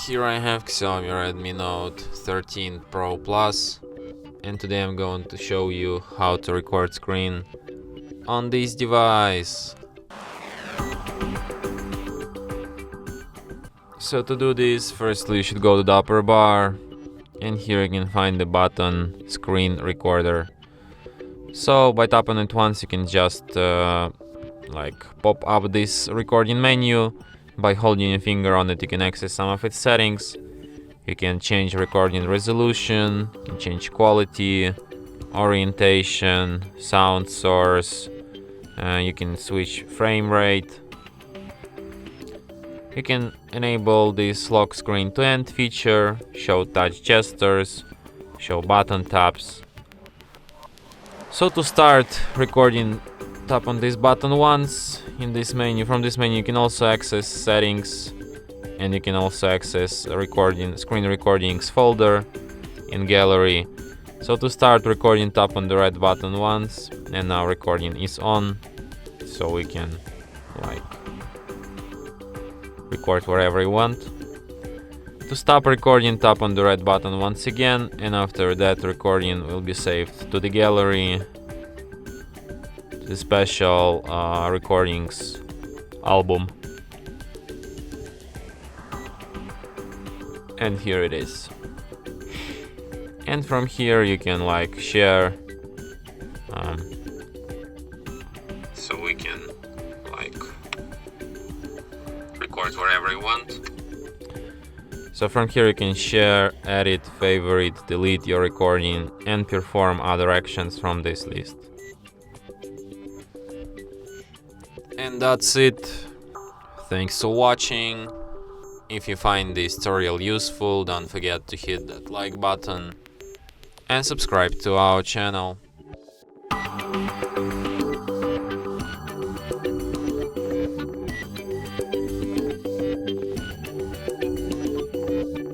Here I have Xiaomi Redmi Note 13 Pro Plus, and today I'm going to show you how to record screen on this device. So to do this, firstly you should go to the upper bar, and here you can find the button Screen Recorder. So by tapping it once you can just pop up this recording menu. By holding your finger on it you can access some of its settings. You can change recording resolution, you can change quality, orientation, sound source, you can switch frame rate. You can enable this lock screen to end feature, show touch gestures, show button taps. So to start recording, tap on this button once in this menu. From this menu you can also access settings, and you can also access screen recordings folder in gallery. So to start recording, tap on the red button once, and now recording is on, so we can record wherever you want. To stop recording, tap on the red button once again, and after that recording will be saved to the gallery, the special recordings album. And here it is. And from here you can share, so we can record wherever you want. So from here you can share, edit, favorite, delete your recording, and perform other actions from this list. And that's it. Thanks for watching. If you find this tutorial useful, don't forget to hit that like button and subscribe to our channel.